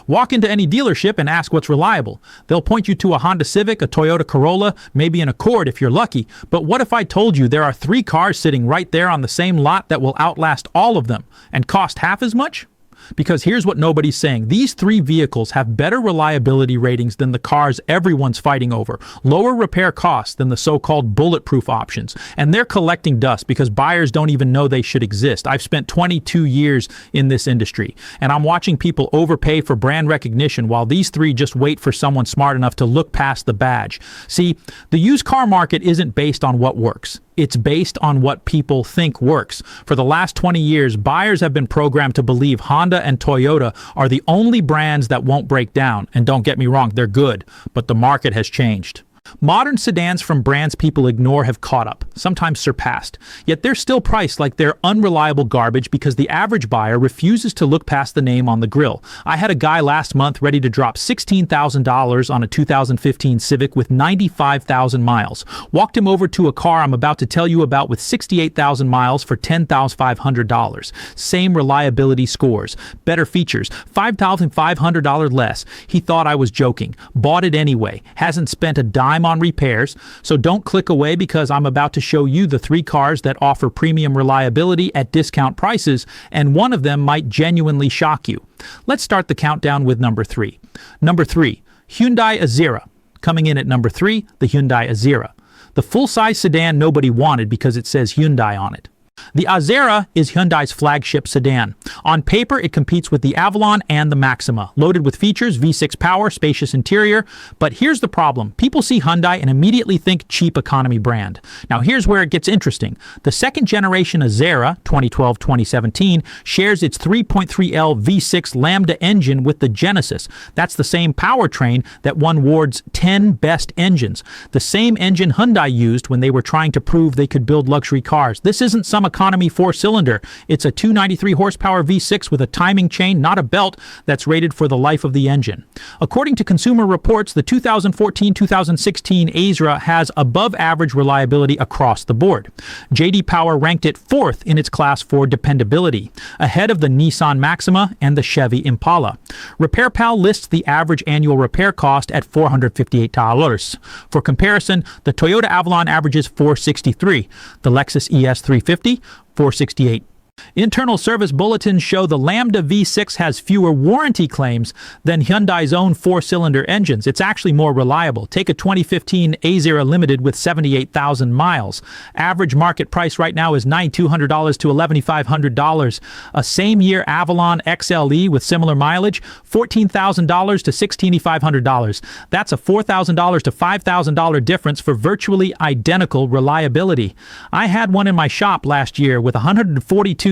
Walk into any dealership and ask what's reliable. They'll point you to a Honda Civic, a Toyota Corolla, maybe an Accord if you're lucky. But what if I told you there are 3 cars sitting right there on the same lot that will outlast all of them and cost half as much? Because here's what nobody's saying. These 3 vehicles have better reliability ratings than the cars everyone's fighting over, lower repair costs than the so-called bulletproof options, and they're collecting dust because buyers don't even know they should exist. I've spent 22 years in this industry, and I'm watching people overpay for brand recognition while these 3 just wait for someone smart enough to look past the badge. See, the used car market isn't based on what works. It's based on what people think works. For the last 20 years, buyers have been programmed to believe Honda and Toyota are the only brands that won't break down. And don't get me wrong, they're good, but the market has changed. Modern sedans from brands people ignore have caught up, sometimes surpassed. Yet they're still priced like they're unreliable garbage because the average buyer refuses to look past the name on the grill. I had a guy last month ready to drop $16,000 on a 2015 Civic with 95,000 miles. Walked him over to a car I'm about to tell you about with 68,000 miles for $10,500. Same reliability scores, better features, $5,500 less. He thought I was joking. Bought it anyway. Hasn't spent a dime on repairs, so don't click away because I'm about to show you the 3 cars that offer premium reliability at discount prices, and one of them might genuinely shock you. Let's start the countdown with number 3. Number 3, Hyundai Azera. Coming in at number 3, the Hyundai Azera. The full-size sedan nobody wanted because it says Hyundai on it. The Azera is Hyundai's flagship sedan. On paper, it competes with the Avalon and the Maxima, loaded with features, V6 power, spacious interior. But here's the problem. People see Hyundai and immediately think cheap economy brand. Now here's where it gets interesting. The second generation Azera, 2012-2017, shares its 3.3L V6 Lambda engine with the Genesis. That's the same powertrain that won Ward's 10 best engines. The same engine Hyundai used when they were trying to prove they could build luxury cars. This isn't some economy 4-cylinder. It's a 293 horsepower V6 with a timing chain, not a belt, that's rated for the life of the engine. According to Consumer Reports, the 2014-2016 Azera has above average reliability across the board. J.D. Power ranked it 4th in its class for dependability, ahead of the Nissan Maxima and the Chevy Impala. RepairPal lists the average annual repair cost at $458. For comparison, the Toyota Avalon averages $463, the Lexus ES350 $468. Internal service bulletins show the Lambda V6 has fewer warranty claims than Hyundai's own 4-cylinder engines. It's actually more reliable. Take a 2015 Azera Limited with 78,000 miles. Average market price right now is $9,200 to $11,500. A same-year Avalon XLE with similar mileage, $14,000 to $16,500. That's a $4,000 to $5,000 difference for virtually identical reliability. I had one in my shop last year with 142,000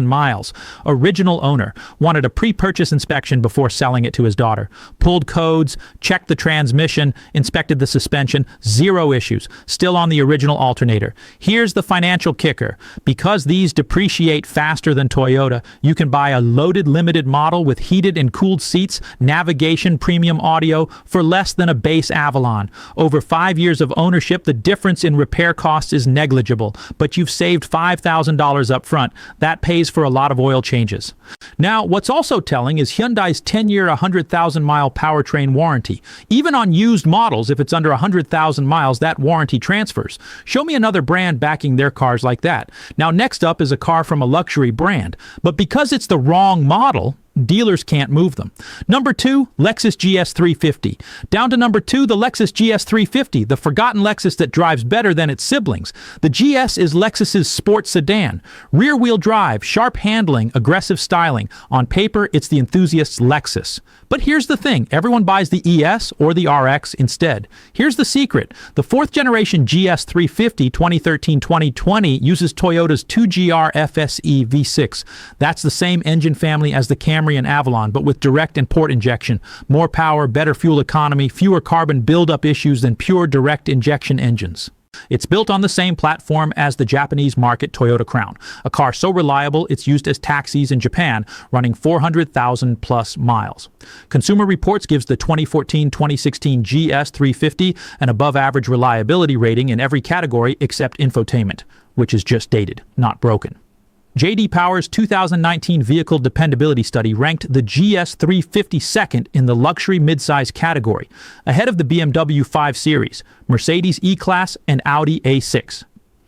miles. Original owner. Wanted a pre-purchase inspection before selling it to his daughter. Pulled codes, checked the transmission, inspected the suspension. 0 issues. Still on the original alternator. Here's the financial kicker. Because these depreciate faster than Toyota, you can buy a loaded limited model with heated and cooled seats, navigation, premium audio for less than a base Avalon. Over 5 years of ownership, the difference in repair costs is negligible, but you've saved $5,000 up front. That pays for a lot of oil changes. Now, what's also telling is Hyundai's 10-year, 100,000-mile powertrain warranty. Even on used models, if it's under 100,000 miles, that warranty transfers. Show me another brand backing their cars like that. Now, next up is a car from a luxury brand. But because it's the wrong model, dealers can't move them. Number 2, Lexus GS350. Down to number 2, the Lexus GS350, the forgotten Lexus that drives better than its siblings. The GS is Lexus's sports sedan. Rear-wheel drive, sharp handling, aggressive styling. On paper, it's the enthusiast's Lexus. But here's the thing. Everyone buys the ES or the RX instead. Here's the secret. The 4th generation GS350 2013-2020 uses Toyota's 2GR FSE V6. That's the same engine family as the Camry and Avalon, but with direct and port injection. More power, better fuel economy, fewer carbon buildup issues than pure direct injection engines. It's built on the same platform as the Japanese market Toyota Crown, a car so reliable it's used as taxis in Japan, running 400,000 plus miles. Consumer Reports gives the 2014-2016 GS350 an above-average reliability rating in every category except infotainment, which is just dated, not broken. J.D. Power's 2019 Vehicle Dependability Study ranked the GS350 second in the luxury midsize category, ahead of the BMW 5 Series, Mercedes E-Class, and Audi A6.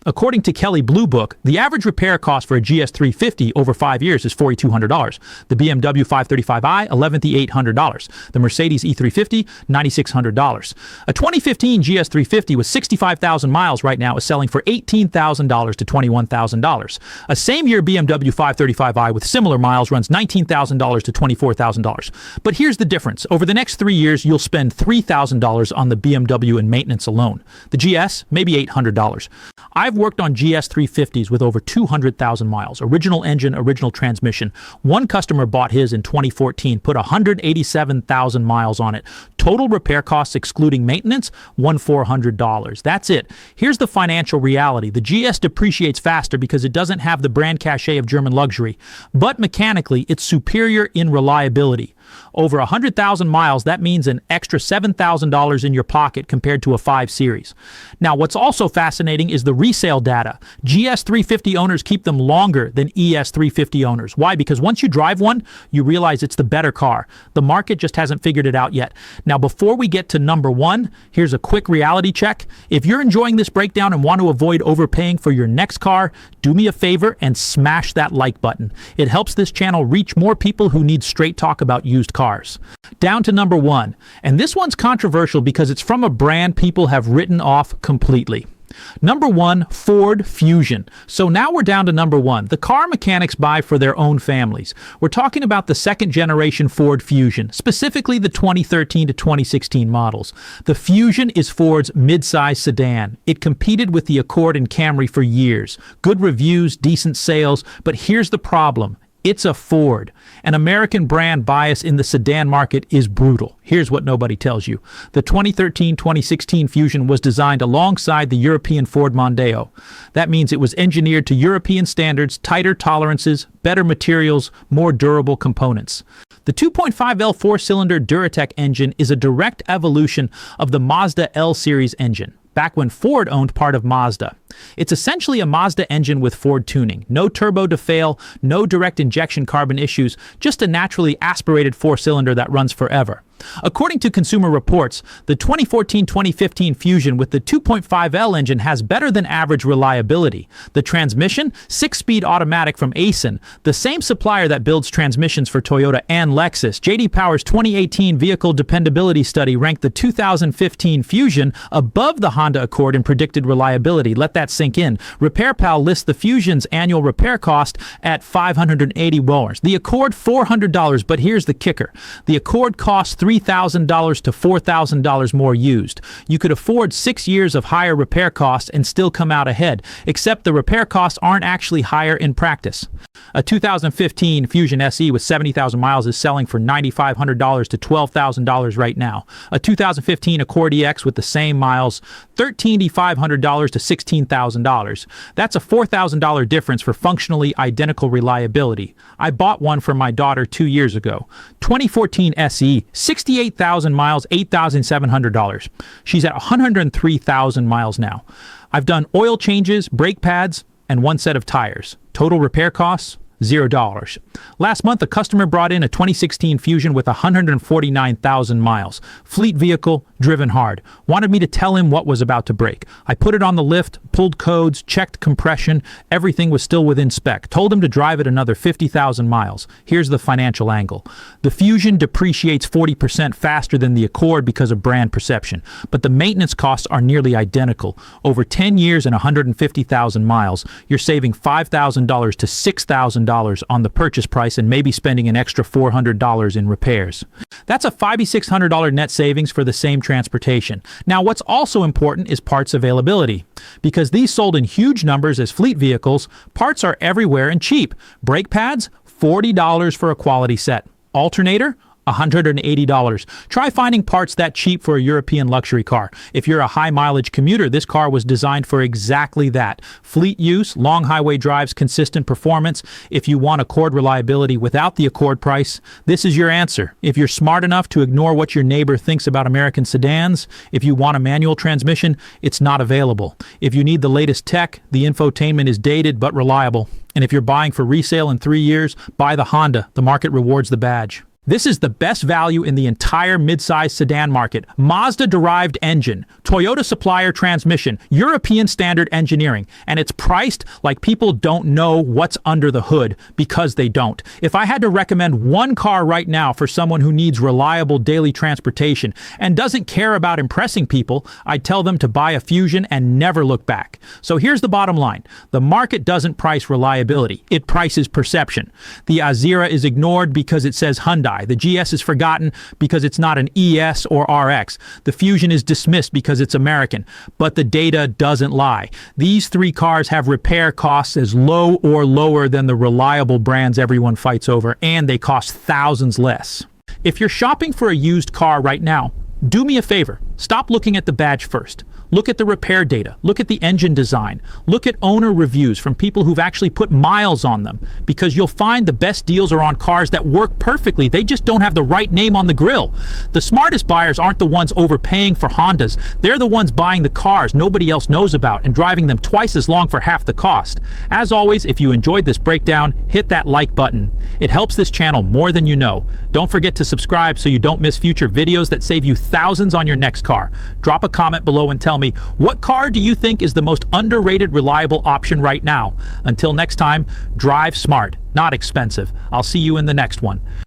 According to Kelley Blue Book, the average repair cost for a GS350 over 5 years is $4,200. The BMW 535i, $11,800. The Mercedes E350, $9,600. A 2015 GS350 with 65,000 miles right now is selling for $18,000 to $21,000. A same-year BMW 535i with similar miles runs $19,000 to $24,000. But here's the difference. Over the next 3 years, you'll spend $3,000 on the BMW in maintenance alone. The GS, maybe $800. I've worked on GS350s with over 200,000 miles. Original engine, original transmission. One customer bought his in 2014, put 187,000 miles on it. Total repair costs excluding maintenance, $1,400. That's it. Here's the financial reality. The GS depreciates faster because it doesn't have the brand cachet of German luxury, but mechanically it's superior in reliability. Over 100,000 miles, that means an extra $7,000 in your pocket compared to a 5 Series. Now, what's also fascinating is the resale data. GS350 owners keep them longer than ES350 owners. Why? Because once you drive one, you realize it's the better car. The market just hasn't figured it out yet. Now, before we get to number one, here's a quick reality check. If you're enjoying this breakdown and want to avoid overpaying for your next car, do me a favor and smash that like button. It helps this channel reach more people who need straight talk about used cars. Down to number one, and this one's controversial because it's from a brand people have written off completely. Number one, Ford Fusion. So now we're down to number one. The car mechanics buy for their own families. We're talking about the second generation Ford Fusion, specifically the 2013 to 2016 models. The Fusion is Ford's midsize sedan. It competed with the Accord and Camry for years. Good reviews, decent sales, but here's the problem. It's a Ford. An American brand bias in the sedan market is brutal. Here's what nobody tells you. The 2013-2016 Fusion was designed alongside the European Ford Mondeo. That means it was engineered to European standards, tighter tolerances, better materials, more durable components. The 2.5L four-cylinder Duratec engine is a direct evolution of the Mazda L-Series engine, back when Ford owned part of Mazda. It's essentially a Mazda engine with Ford tuning. No turbo to fail, no direct injection carbon issues, just a naturally aspirated four-cylinder that runs forever. According to Consumer Reports, the 2014-2015 Fusion with the 2.5L engine has better than average reliability. The transmission, 6-speed automatic from Aisin, the same supplier that builds transmissions for Toyota and Lexus. J.D. Power's 2018 Vehicle Dependability Study ranked the 2015 Fusion above the Honda Accord in predicted reliability. Let that sink in. RepairPal lists the Fusion's annual repair cost at $580. The Accord, $400, but here's the kicker. The Accord costs $3,000 to $4,000 more used. You could afford 6 years of higher repair costs and still come out ahead, except the repair costs aren't actually higher in practice. A 2015 Fusion SE with 70,000 miles is selling for $9,500 to $12,000 right now. A 2015 Accord EX with the same miles, $13,500 to $16,000. That's a $4,000 difference for functionally identical reliability. I bought one for my daughter 2 years ago. 2014 SE, 68,000 miles, $8,700. She's at 103,000 miles now. I've done oil changes, brake pads, and one set of tires. Total repair costs, $0. Last month, a customer brought in a 2016 Fusion with 149,000 miles. Fleet vehicle, driven hard. Wanted me to tell him what was about to break. I put it on the lift, pulled codes, checked compression. Everything was still within spec. Told him to drive it another 50,000 miles. Here's the financial angle. The Fusion depreciates 40% faster than the Accord because of brand perception, but the maintenance costs are nearly identical. Over 10 years and 150,000 miles, you're saving $5,000 to $6,000 on the purchase price and maybe spending an extra $400 in repairs. That's a $5,600 net savings for the same transportation. Now, what's also important is parts availability. Because these sold in huge numbers as fleet vehicles, parts are everywhere and cheap. Brake pads, $40 for a quality set. Alternator, $180. Try finding parts that cheap for a European luxury car. If you're a high-mileage commuter, this car was designed for exactly that. Fleet use, long highway drives, consistent performance. If you want Accord reliability without the Accord price, this is your answer. If you're smart enough to ignore what your neighbor thinks about American sedans, if you want a manual transmission, it's not available. If you need the latest tech, the infotainment is dated but reliable. And if you're buying for resale in 3 years, buy the Honda. The market rewards the badge. This is the best value in the entire midsize sedan market. Mazda-derived engine, Toyota supplier transmission, European standard engineering, and it's priced like people don't know what's under the hood because they don't. If I had to recommend one car right now for someone who needs reliable daily transportation and doesn't care about impressing people, I'd tell them to buy a Fusion and never look back. So here's the bottom line. The market doesn't price reliability. It prices perception. The Azera is ignored because it says Hyundai. The GS is forgotten because it's not an ES or RX. The Fusion is dismissed because it's American. But the data doesn't lie. These three cars have repair costs as low or lower than the reliable brands everyone fights over, and they cost thousands less. If you're shopping for a used car right now, do me a favor. Stop looking at the badge first. Look at the repair data. Look at the engine design. Look at owner reviews from people who've actually put miles on them, because you'll find the best deals are on cars that work perfectly. They just don't have the right name on the grill. The smartest buyers aren't the ones overpaying for Hondas. They're the ones buying the cars nobody else knows about and driving them twice as long for half the cost. As always, if you enjoyed this breakdown, hit that like button. It helps this channel more than you know. Don't forget to subscribe so you don't miss future videos that save you thousands on your next car. Drop a comment below and tell me, what car do you think is the most underrated, reliable option right now? Until next time, drive smart, not expensive. I'll see you in the next one.